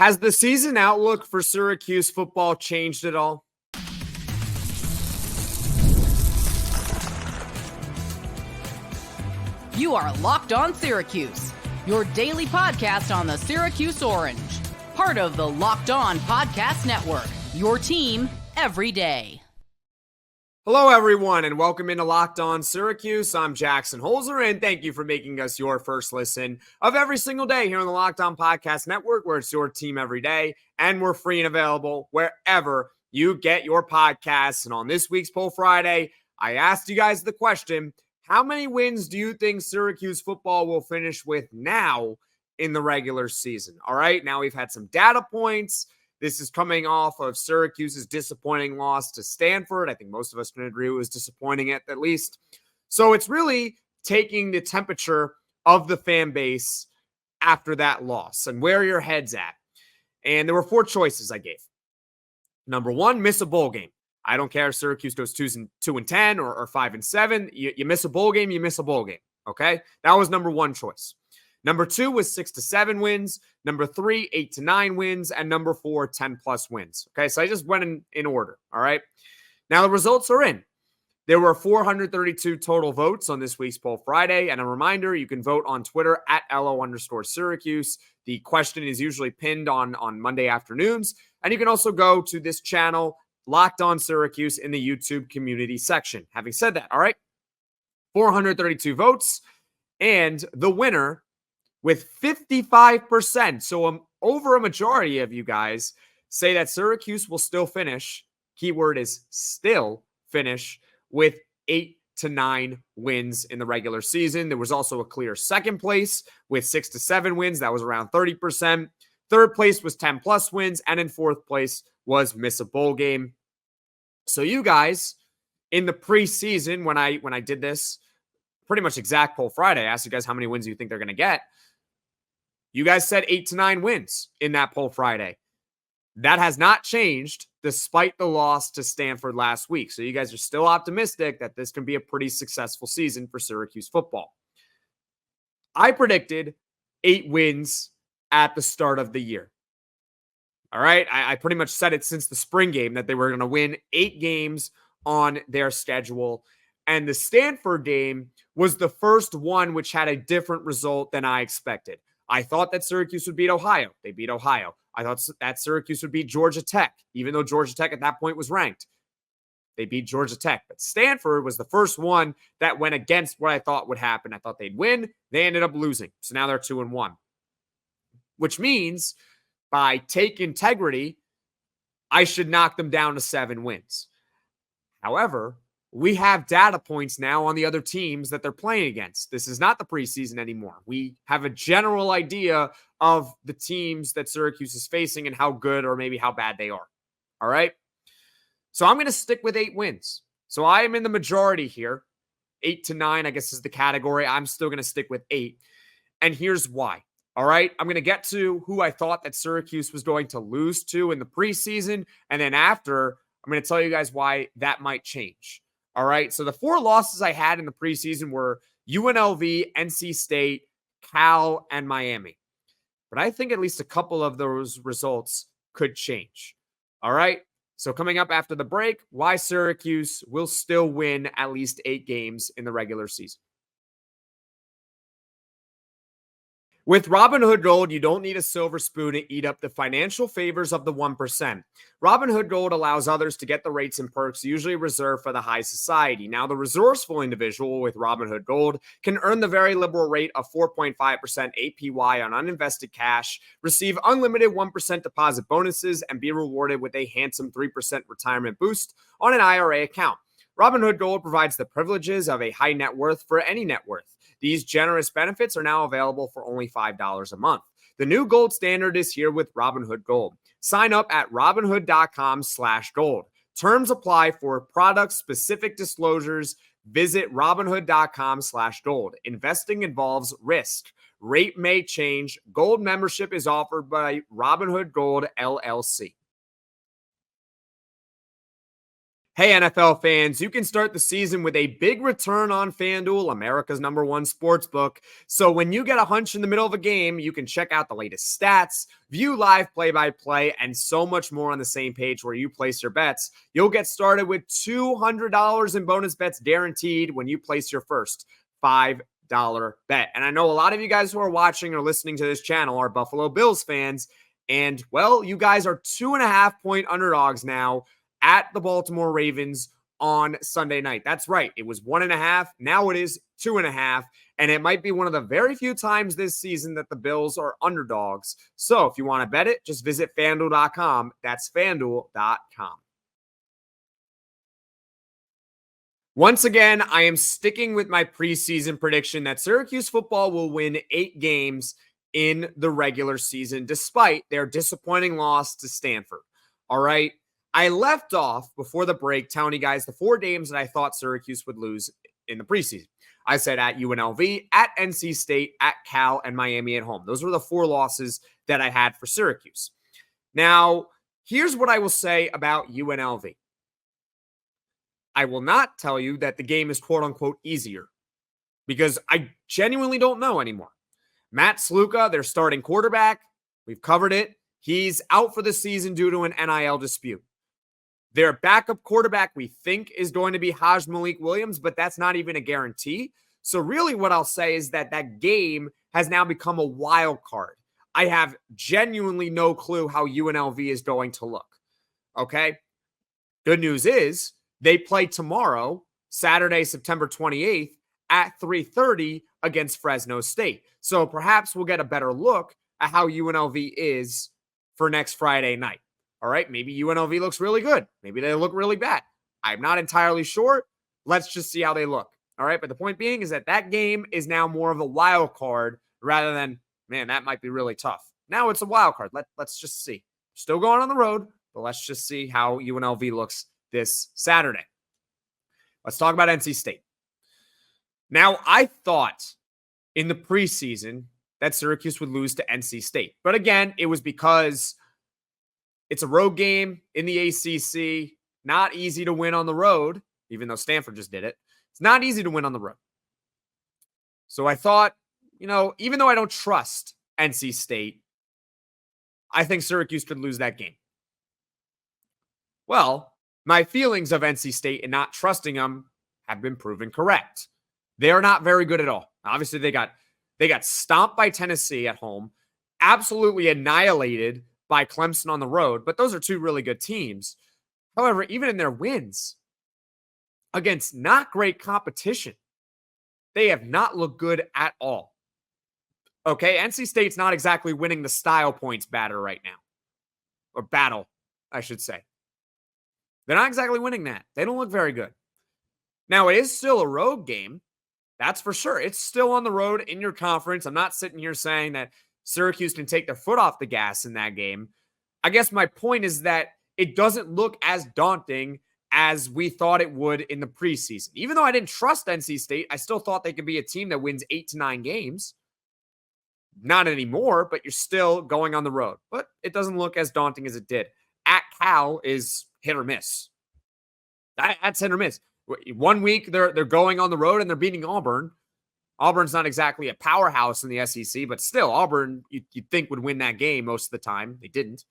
Has the season outlook for Syracuse football changed at all? You are Locked On Syracuse, your daily podcast on the Syracuse Orange. Part of the Locked On Podcast Network, your team every day. Hello, everyone, and welcome into Locked On Syracuse. I'm Jackson Holzer, and thank you for making us your first listen of every single day here on the Locked On Podcast Network, where it's your team every day, and we're free and available wherever you get your podcasts. And on this week's Poll Friday, I asked you guys the question, how many wins do you think Syracuse football will finish with now in the regular season? All right, now we've had some data points. This is coming off of Syracuse's disappointing loss to Stanford. I think most of us can agree it was disappointing at least. So it's really taking the temperature of the fan base after that loss and where your head's at. And there were 4 choices I gave. Number 1, miss a bowl game. I don't care if Syracuse goes 2-10 or 5-7. You miss a bowl game, you miss a bowl game. Okay? That was number 1 choice. Number 2 was 6-7 wins. Number 3, 8-9 wins. And number 4, 10+ wins. Okay, so I just went in order. All right. Now the results are in. There were 432 total votes on this week's Poll Friday. And a reminder, you can vote on Twitter at @LO_Syracuse. The question is usually pinned on Monday afternoons. And you can also go to this channel, Locked On Syracuse, in the YouTube community section. Having said that, all right, 432 votes. And the winner, with 55%, so over a majority of you guys say that Syracuse will still finish, keyword is still finish, with 8-9 wins in the regular season. There was also a clear second place with 6-7 wins. That was around 30%. Third place was 10+ wins. And in fourth place was miss a bowl game. So you guys, in the preseason, when I did this, pretty much exact Poll Friday, I asked you guys how many wins you think they're going to get. You guys said 8-9 wins in that Poll Friday. That has not changed despite the loss to Stanford last week. So you guys are still optimistic that this can be a pretty successful season for Syracuse football. I predicted 8 wins at the start of the year. All right. I pretty much said it since the spring game that they were going to win 8 games on their schedule. And the Stanford game was the first one which had a different result than I expected. I thought that Syracuse would beat Ohio. They beat Ohio. I thought that Syracuse would beat Georgia Tech, even though Georgia Tech at that point was ranked. They beat Georgia Tech. But Stanford was the first one that went against what I thought would happen. I thought they'd win. They ended up losing. So now they're 2-1. Which means by take integrity, I should knock them down to 7 wins. However, we have data points now on the other teams that they're playing against. This is not the preseason anymore. We have a general idea of the teams that Syracuse is facing and how good or maybe how bad they are. All right? So I'm going to stick with 8 wins. So I am in the majority here. 8-9, I guess, is the category. I'm still going to stick with 8. And here's why. All right? I'm going to get to who I thought that Syracuse was going to lose to in the preseason. And then after, I'm going to tell you guys why that might change. All right, so the 4 losses I had in the preseason were UNLV, NC State, Cal, and Miami. But I think at least a couple of those results could change. All right, so coming up after the break, why Syracuse will still win at least 8 games in the regular season. With Robinhood Gold, you don't need a silver spoon to eat up the financial favors of the 1%. Robinhood Gold allows others to get the rates and perks usually reserved for the high society. Now, the resourceful individual with Robinhood Gold can earn the very liberal rate of 4.5% APY on uninvested cash, receive unlimited 1% deposit bonuses, and be rewarded with a handsome 3% retirement boost on an IRA account. Robinhood Gold provides the privileges of a high net worth for any net worth. These generous benefits are now available for only $5 a month. The new gold standard is here with Robinhood Gold. Sign up at Robinhood.com/gold. Terms apply for product-specific disclosures. Visit Robinhood.com/gold. Investing involves risk. Rate may change. Gold membership is offered by Robinhood Gold, LLC. Hey, NFL fans, you can start the season with a big return on FanDuel, America's #1 sportsbook. So when you get a hunch in the middle of a game, you can check out the latest stats, view live play-by-play, and so much more on the same page where you place your bets. You'll get started with $200 in bonus bets guaranteed when you place your first $5 bet. And I know a lot of you guys who are watching or listening to this channel are Buffalo Bills fans. And, well, you guys are 2.5-point underdogs now at the Baltimore Ravens on Sunday night. That's right. It was 1.5. Now it is 2.5. And it might be one of the very few times this season that the Bills are underdogs. So if you want to bet it, just visit FanDuel.com. That's FanDuel.com. Once again, I am sticking with my preseason prediction that Syracuse football will win 8 games in the regular season, despite their disappointing loss to Stanford. All right. I left off before the break telling you guys the 4 games that I thought Syracuse would lose in the preseason. I said at UNLV, at NC State, at Cal, and Miami at home. Those were the 4 losses that I had for Syracuse. Now, here's what I will say about UNLV. I will not tell you that the game is quote-unquote easier because I genuinely don't know anymore. Matt Sluka, their starting quarterback, we've covered it. He's out for the season due to an NIL dispute. Their backup quarterback, we think, is going to be Malik Williams, but that's not even a guarantee. So really what I'll say is that that game has now become a wild card. I have genuinely no clue how UNLV is going to look. Okay? Good news is they play tomorrow, Saturday, September 28th at 3:30 against Fresno State. So perhaps we'll get a better look at how UNLV is for next Friday night. All right, maybe UNLV looks really good. Maybe they look really bad. I'm not entirely sure. Let's just see how they look. All right, but the point being is that that game is now more of a wild card rather than, man, that might be really tough. Now it's a wild card. Let's just see. Still going on the road, but let's just see how UNLV looks this Saturday. Let's talk about NC State. Now, I thought in the preseason that Syracuse would lose to NC State. But again, it was because it's a road game in the ACC. Not easy to win on the road, even though Stanford just did it. It's not easy to win on the road. So I thought, even though I don't trust NC State, I think Syracuse could lose that game. Well, my feelings of NC State and not trusting them have been proven correct. They are not very good at all. Obviously, they got stomped by Tennessee at home, absolutely annihilated by Clemson on the road, but those are 2 really good teams. However, even in their wins against not great competition, they have not looked good at all. Okay, NC State's not exactly winning the style points battle right now. Or battle, I should say. They're not exactly winning that. They don't look very good. Now, it is still a road game. That's for sure. It's still on the road in your conference. I'm not sitting here saying that Syracuse can take their foot off the gas in that game. I guess my point is that it doesn't look as daunting as we thought it would in the preseason. Even though I didn't trust NC State, I still thought they could be a team that wins 8 to 9 games. Not anymore, but you're still going on the road. But it doesn't look as daunting as it did. At Cal is hit or miss. That's hit or miss. 1 week they're going on the road and they're beating Auburn. Auburn's not exactly a powerhouse in the SEC, but still, Auburn you'd think would win that game most of the time. They didn't.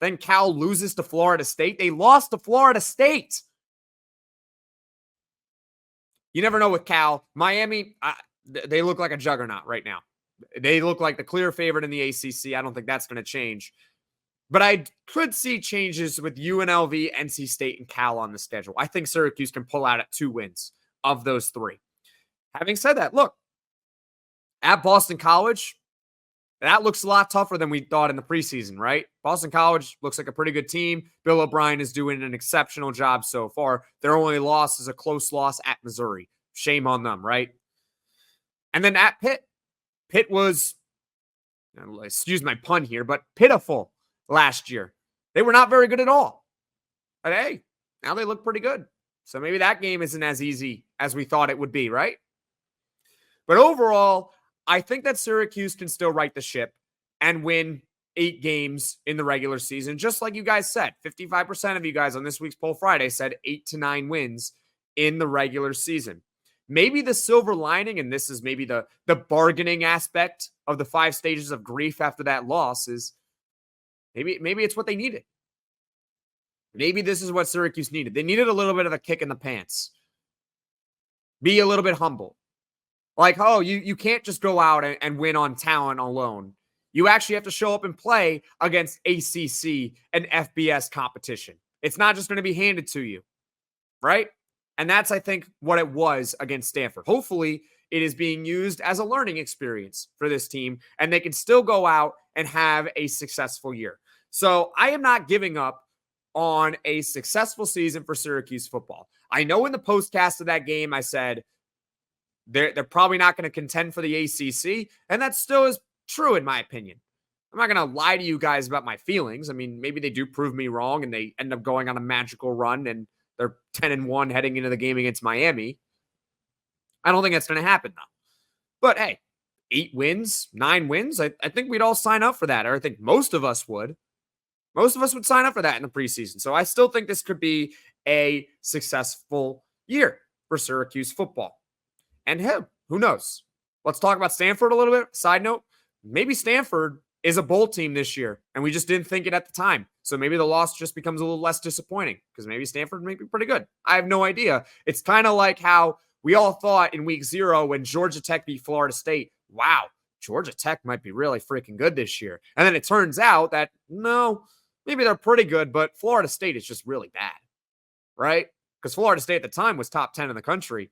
Then Cal loses to Florida State. They lost to Florida State. You never know with Cal. Miami, they look like a juggernaut right now. They look like the clear favorite in the ACC. I don't think that's going to change. But I could see changes with UNLV, NC State, and Cal on the schedule. I think Syracuse can pull out at 2 wins of those 3. Having said that, look, at Boston College, that looks a lot tougher than we thought in the preseason, right? Boston College looks like a pretty good team. Bill O'Brien is doing an exceptional job so far. Their only loss is a close loss at Missouri. Shame on them, right? And then at Pitt, Pitt was, excuse my pun here, but pitiful last year. They were not very good at all. But hey, now they look pretty good. So maybe that game isn't as easy as we thought it would be, right? But overall, I think that Syracuse can still right the ship and win 8 games in the regular season, just like you guys said. 55% of you guys on this week's Poll Friday said 8 to 9 wins in the regular season. Maybe the silver lining, and this is maybe the bargaining aspect of the 5 stages of grief after that loss, is maybe it's what they needed. Maybe this is what Syracuse needed. They needed a little bit of a kick in the pants. Be a little bit humble. Like, oh, you can't just go out and win on talent alone. You actually have to show up and play against ACC and FBS competition. It's not just going to be handed to you, right? And that's, I think, what it was against Stanford. Hopefully, it is being used as a learning experience for this team, and they can still go out and have a successful year. So I am not giving up on a successful season for Syracuse football. I know in the postcast of that game, I said they're probably not going to contend for the ACC, and that still is true in my opinion. I'm not going to lie to you guys about my feelings. I mean, maybe they do prove me wrong and they end up going on a magical run and they're 10-1 heading into the game against Miami. I don't think that's going to happen, though. But hey, 8 wins, 9 wins, I think we'd all sign up for that. Or I think most of us would. Most of us would sign up for that in the preseason. So I still think this could be a successful year for Syracuse football. And who knows? Let's talk about Stanford a little bit. Side note, maybe Stanford is a bowl team this year, and we just didn't think it at the time. So maybe the loss just becomes a little less disappointing because maybe Stanford may be pretty good. I have no idea. It's kind of like how we all thought in week 0 when Georgia Tech beat Florida State, wow, Georgia Tech might be really freaking good this year. And then it turns out that, no, maybe they're pretty good, but Florida State is just really bad, right? Because Florida State at the time was top 10 in the country.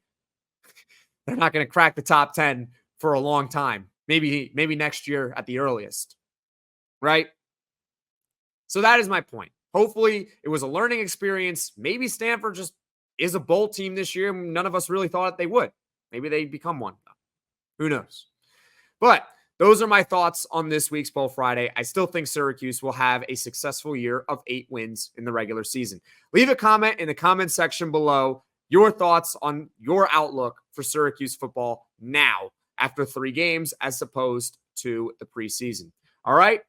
They're not going to crack the top 10 for a long time. Maybe next year at the earliest, right? So that is my point. Hopefully it was a learning experience. Maybe Stanford just is a bowl team this year. None of us really thought they would. Maybe they become one. Who knows? But those are my thoughts on this week's Poll Friday. I still think Syracuse will have a successful year of 8 wins in the regular season. Leave a comment in the comment section below your thoughts on your outlook for Syracuse football now after 3 games as opposed to the preseason. All right?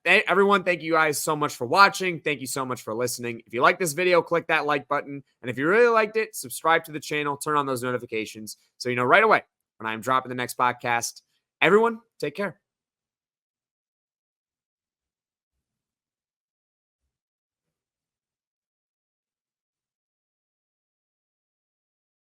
Everyone, thank you guys so much for watching. Thank you so much for listening. If you like this video, click that like button. And if you really liked it, subscribe to the channel, turn on those notifications so you know right away when I'm dropping the next podcast. Everyone, take care.